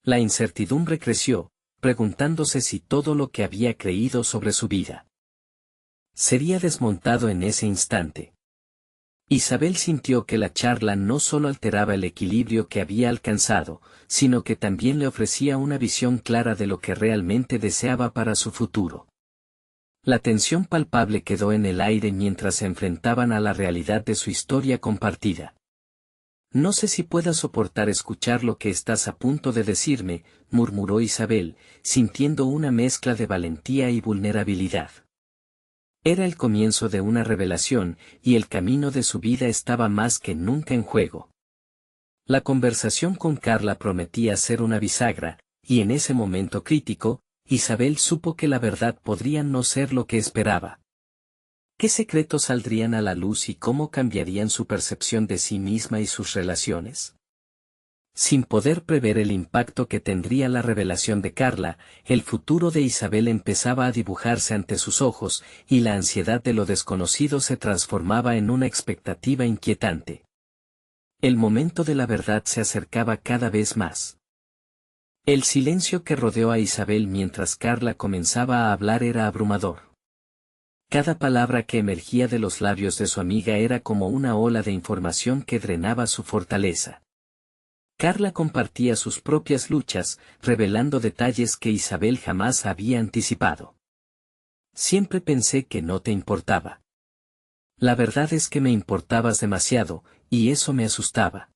A: La incertidumbre creció, preguntándose si todo lo que había creído sobre su vida sería desmontado en ese instante. Isabel sintió que la charla no solo alteraba el equilibrio que había alcanzado, sino que también le ofrecía una visión clara de lo que realmente deseaba para su futuro. La tensión palpable quedó en el aire mientras se enfrentaban a la realidad de su historia compartida. No sé si pueda soportar escuchar lo que estás a punto de decirme, murmuró Isabel, sintiendo una mezcla de valentía y vulnerabilidad. Era el comienzo de una revelación, y el camino de su vida estaba más que nunca en juego. La conversación con Carla prometía ser una bisagra, y en ese momento crítico, Isabel supo que la verdad podría no ser lo que esperaba. ¿Qué secretos saldrían a la luz y cómo cambiarían su percepción de sí misma y sus relaciones? Sin poder prever el impacto que tendría la revelación de Carla, el futuro de Isabel empezaba a dibujarse ante sus ojos, y la ansiedad de lo desconocido se transformaba en una expectativa inquietante. El momento de la verdad se acercaba cada vez más. El silencio que rodeó a Isabel mientras Carla comenzaba a hablar era abrumador. Cada palabra que emergía de los labios de su amiga era como una ola de información que drenaba su fortaleza. Carla compartía sus propias luchas, revelando detalles que Isabel jamás había anticipado. Siempre pensé que no te importaba. La verdad es que me importabas demasiado, y eso me asustaba.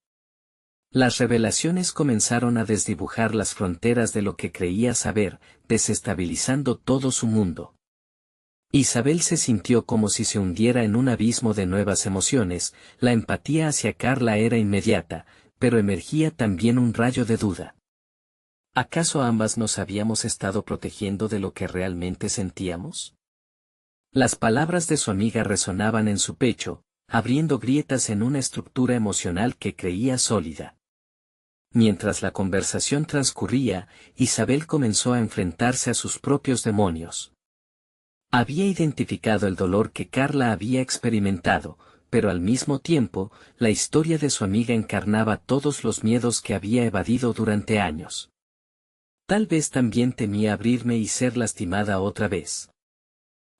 A: Las revelaciones comenzaron a desdibujar las fronteras de lo que creía saber, desestabilizando todo su mundo. Isabel se sintió como si se hundiera en un abismo de nuevas emociones. La empatía hacia Carla era inmediata, pero emergía también un rayo de duda. ¿Acaso ambas nos habíamos estado protegiendo de lo que realmente sentíamos? Las palabras de su amiga resonaban en su pecho, abriendo grietas en una estructura emocional que creía sólida. Mientras la conversación transcurría, Isabel comenzó a enfrentarse a sus propios demonios. Había identificado el dolor que Carla había experimentado, pero al mismo tiempo, la historia de su amiga encarnaba todos los miedos que había evadido durante años. Tal vez también temía abrirme y ser lastimada otra vez.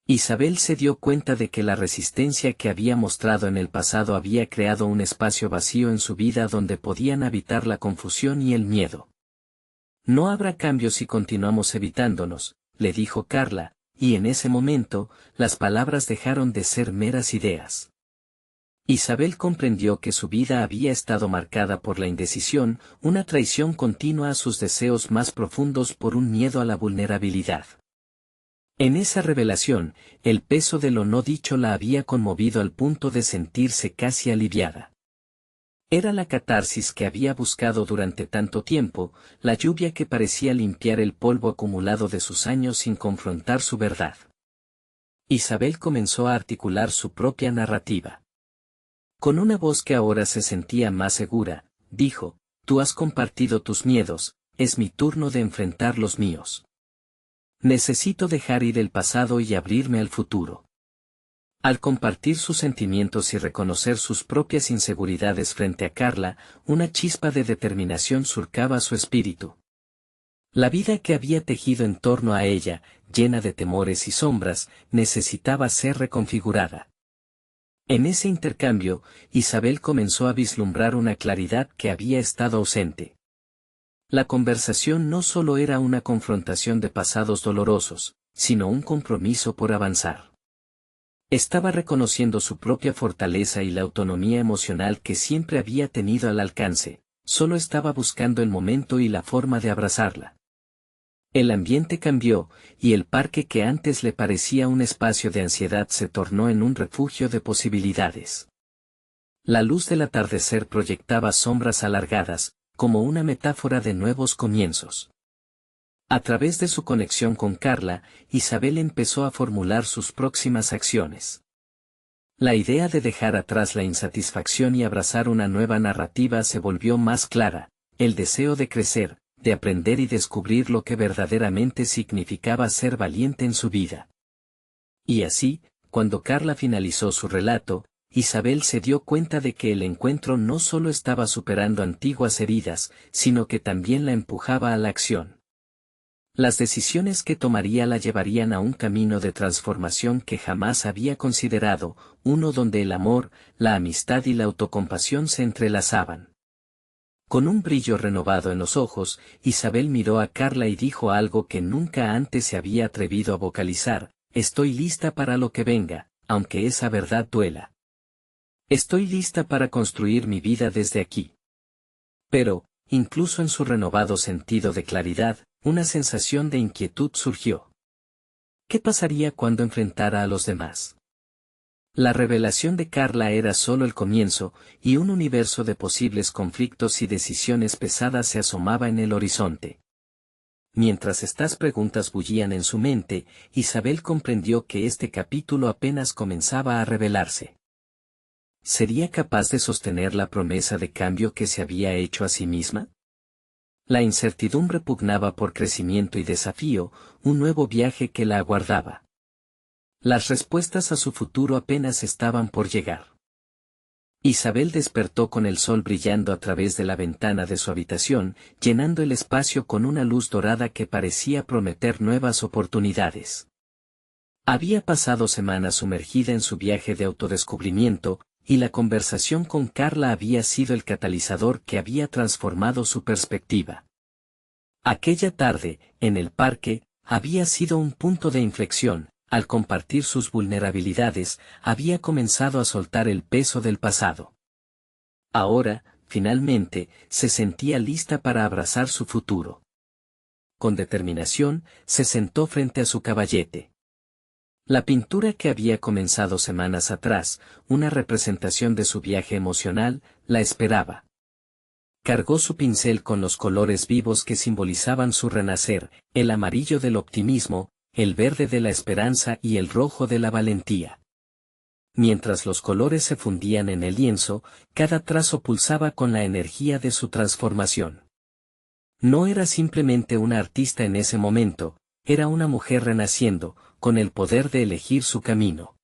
A: Isabel se dio cuenta de que la resistencia que había mostrado en el pasado había creado un espacio vacío en su vida donde podían habitar la confusión y el miedo. No habrá cambio si continuamos evitándonos, le dijo Carla, y en ese momento, las palabras dejaron de ser meras ideas. Isabel comprendió que su vida había estado marcada por la indecisión, una traición continua a sus deseos más profundos por un miedo a la vulnerabilidad. En esa revelación, el peso de lo no dicho la había conmovido al punto de sentirse casi aliviada. Era la catarsis que había buscado durante tanto tiempo, la lluvia que parecía limpiar el polvo acumulado de sus años sin confrontar su verdad. Isabel comenzó a articular su propia narrativa. Con una voz que ahora se sentía más segura, dijo: «Tú has compartido tus miedos, es mi turno de enfrentar los míos. Necesito dejar ir el pasado y abrirme al futuro». Al compartir sus sentimientos y reconocer sus propias inseguridades frente a Carla, una chispa de determinación surcaba su espíritu. La vida que había tejido en torno a ella, llena de temores y sombras, necesitaba ser reconfigurada. En ese intercambio, Isabel comenzó a vislumbrar una claridad que había estado ausente. La conversación no solo era una confrontación de pasados dolorosos, sino un compromiso por avanzar. Estaba reconociendo su propia fortaleza y la autonomía emocional que siempre había tenido al alcance, solo estaba buscando el momento y la forma de abrazarla. El ambiente cambió, y el parque que antes le parecía un espacio de ansiedad se tornó en un refugio de posibilidades. La luz del atardecer proyectaba sombras alargadas, como una metáfora de nuevos comienzos. A través de su conexión con Carla, Isabel empezó a formular sus próximas acciones. La idea de dejar atrás la insatisfacción y abrazar una nueva narrativa se volvió más clara, el deseo de crecer, de aprender y descubrir lo que verdaderamente significaba ser valiente en su vida. Y así, cuando Carla finalizó su relato, Isabel se dio cuenta de que el encuentro no solo estaba superando antiguas heridas, sino que también la empujaba a la acción. Las decisiones que tomaría la llevarían a un camino de transformación que jamás había considerado, uno donde el amor, la amistad y la autocompasión se entrelazaban. Con un brillo renovado en los ojos, Isabel miró a Carla y dijo algo que nunca antes se había atrevido a vocalizar: estoy lista para lo que venga, aunque esa verdad duela. Estoy lista para construir mi vida desde aquí. Pero, incluso en su renovado sentido de claridad, una sensación de inquietud surgió. ¿Qué pasaría cuando enfrentara a los demás? La revelación de Carla era solo el comienzo, y un universo de posibles conflictos y decisiones pesadas se asomaba en el horizonte. Mientras estas preguntas bullían en su mente, Isabel comprendió que este capítulo apenas comenzaba a revelarse. ¿Sería capaz de sostener la promesa de cambio que se había hecho a sí misma? La incertidumbre pugnaba por crecimiento y desafío, un nuevo viaje que la aguardaba. Las respuestas a su futuro apenas estaban por llegar. Isabel despertó con el sol brillando a través de la ventana de su habitación, llenando el espacio con una luz dorada que parecía prometer nuevas oportunidades. Había pasado semanas sumergida en su viaje de autodescubrimiento, y la conversación con Carla había sido el catalizador que había transformado su perspectiva. Aquella tarde, en el parque, había sido un punto de inflexión. Al compartir sus vulnerabilidades, había comenzado a soltar el peso del pasado. Ahora, finalmente, se sentía lista para abrazar su futuro. Con determinación, se sentó frente a su caballete. La pintura que había comenzado semanas atrás, una representación de su viaje emocional, la esperaba. Cargó su pincel con los colores vivos que simbolizaban su renacer, el amarillo del optimismo, el verde de la esperanza y el rojo de la valentía. Mientras los colores se fundían en el lienzo, cada trazo pulsaba con la energía de su transformación. No era simplemente una artista en ese momento, era una mujer renaciendo, con el poder de elegir su camino.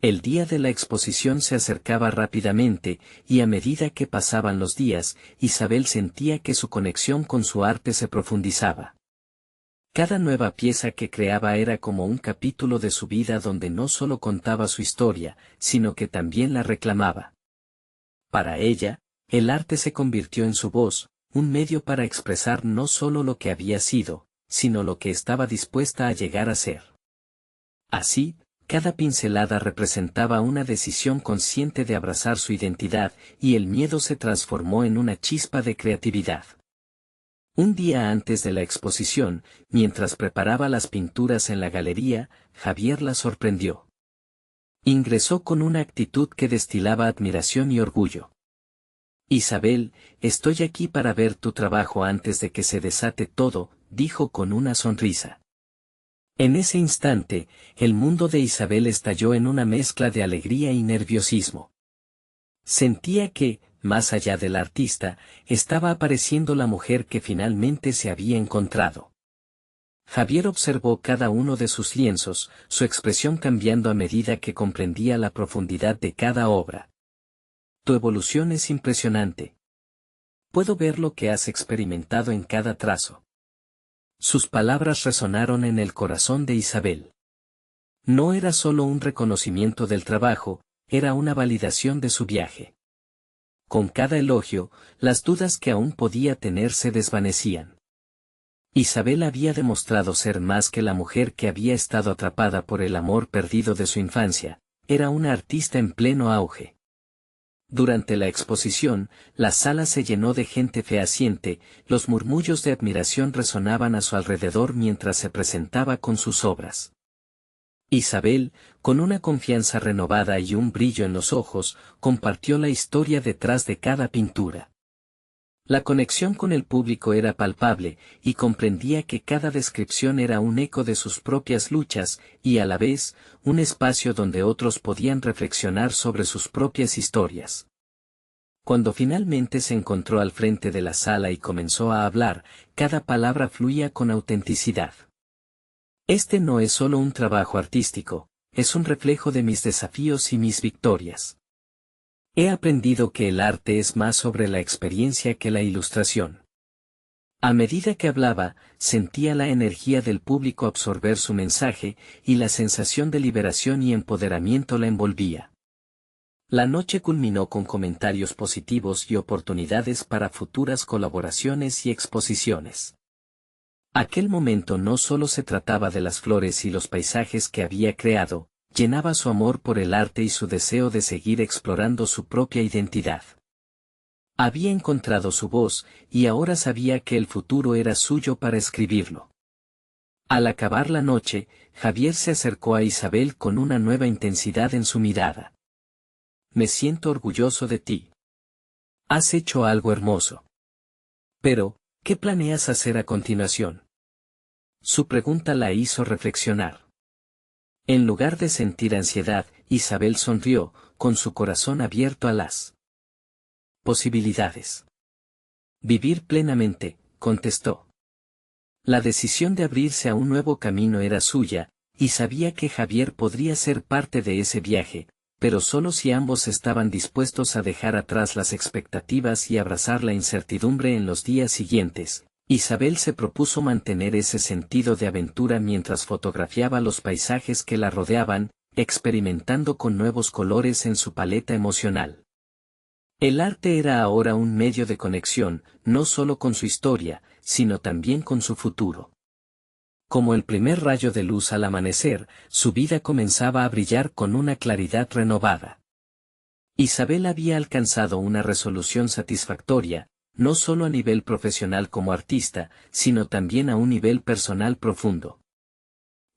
A: El día de la exposición se acercaba rápidamente, y a medida que pasaban los días, Isabel sentía que su conexión con su arte se profundizaba. Cada nueva pieza que creaba era como un capítulo de su vida donde no solo contaba su historia, sino que también la reclamaba. Para ella, el arte se convirtió en su voz, un medio para expresar no solo lo que había sido, sino lo que estaba dispuesta a llegar a ser. Así, cada pincelada representaba una decisión consciente de abrazar su identidad, y el miedo se transformó en una chispa de creatividad. Un día antes de la exposición, mientras preparaba las pinturas en la galería, Javier la sorprendió. Ingresó con una actitud que destilaba admiración y orgullo. Isabel, estoy aquí para ver tu trabajo antes de que se desate todo, dijo con una sonrisa. En ese instante, el mundo de Isabel estalló en una mezcla de alegría y nerviosismo. Sentía que, más allá del artista, estaba apareciendo la mujer que finalmente se había encontrado. Javier observó cada uno de sus lienzos, su expresión cambiando a medida que comprendía la profundidad de cada obra. Tu evolución es impresionante. Puedo ver lo que has experimentado en cada trazo. Sus palabras resonaron en el corazón de Isabel. No era solo un reconocimiento del trabajo, era una validación de su viaje. Con cada elogio, las dudas que aún podía tener se desvanecían. Isabel había demostrado ser más que la mujer que había estado atrapada por el amor perdido de su infancia, era una artista en pleno auge. Durante la exposición, la sala se llenó de gente fehaciente, los murmullos de admiración resonaban a su alrededor mientras se presentaba con sus obras. Isabel, con una confianza renovada y un brillo en los ojos, compartió la historia detrás de cada pintura. La conexión con el público era palpable, y comprendía que cada descripción era un eco de sus propias luchas, y a la vez, un espacio donde otros podían reflexionar sobre sus propias historias. Cuando finalmente se encontró al frente de la sala y comenzó a hablar, cada palabra fluía con autenticidad. Este no es solo un trabajo artístico, es un reflejo de mis desafíos y mis victorias. He aprendido que el arte es más sobre la experiencia que la ilustración. A medida que hablaba, sentía la energía del público absorber su mensaje, y la sensación de liberación y empoderamiento la envolvía. La noche culminó con comentarios positivos y oportunidades para futuras colaboraciones y exposiciones. Aquel momento no solo se trataba de las flores y los paisajes que había creado, llenaba su amor por el arte y su deseo de seguir explorando su propia identidad. Había encontrado su voz, y ahora sabía que el futuro era suyo para escribirlo. Al acabar la noche, Javier se acercó a Isabel con una nueva intensidad en su mirada. Me siento orgulloso de ti. Has hecho algo hermoso. Pero, ¿qué planeas hacer a continuación? Su pregunta la hizo reflexionar. En lugar de sentir ansiedad, Isabel sonrió, con su corazón abierto a las posibilidades. Vivir plenamente, contestó. La decisión de abrirse a un nuevo camino era suya, y sabía que Javier podría ser parte de ese viaje, pero solo si ambos estaban dispuestos a dejar atrás las expectativas y abrazar la incertidumbre en los días siguientes. Isabel se propuso mantener ese sentido de aventura mientras fotografiaba los paisajes que la rodeaban, experimentando con nuevos colores en su paleta emocional. El arte era ahora un medio de conexión, no solo con su historia, sino también con su futuro. Como el primer rayo de luz al amanecer, su vida comenzaba a brillar con una claridad renovada. Isabel había alcanzado una resolución satisfactoria, no solo a nivel profesional como artista, sino también a un nivel personal profundo.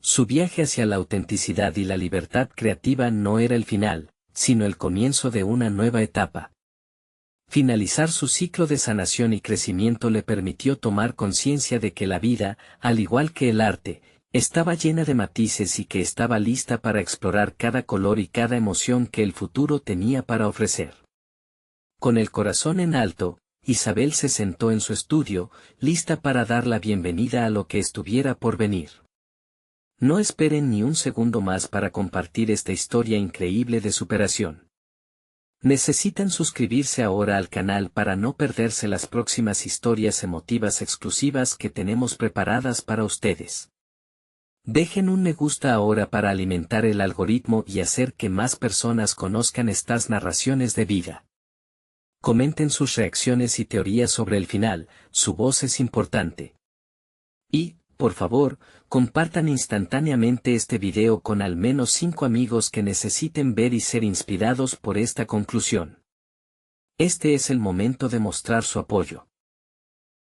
A: Su viaje hacia la autenticidad y la libertad creativa no era el final, sino el comienzo de una nueva etapa. Finalizar su ciclo de sanación y crecimiento le permitió tomar conciencia de que la vida, al igual que el arte, estaba llena de matices y que estaba lista para explorar cada color y cada emoción que el futuro tenía para ofrecer. Con el corazón en alto, Isabel se sentó en su estudio, lista para dar la bienvenida a lo que estuviera por venir. No esperen ni un segundo más para compartir esta historia increíble de superación. Necesitan suscribirse ahora al canal para no perderse las próximas historias emotivas exclusivas que tenemos preparadas para ustedes. Dejen un me gusta ahora para alimentar el algoritmo y hacer que más personas conozcan estas narraciones de vida. Comenten sus reacciones y teorías sobre el final, su voz es importante. Y, por favor, compartan instantáneamente este video con al menos 5 amigos que necesiten ver y ser inspirados por esta conclusión. Este es el momento de mostrar su apoyo.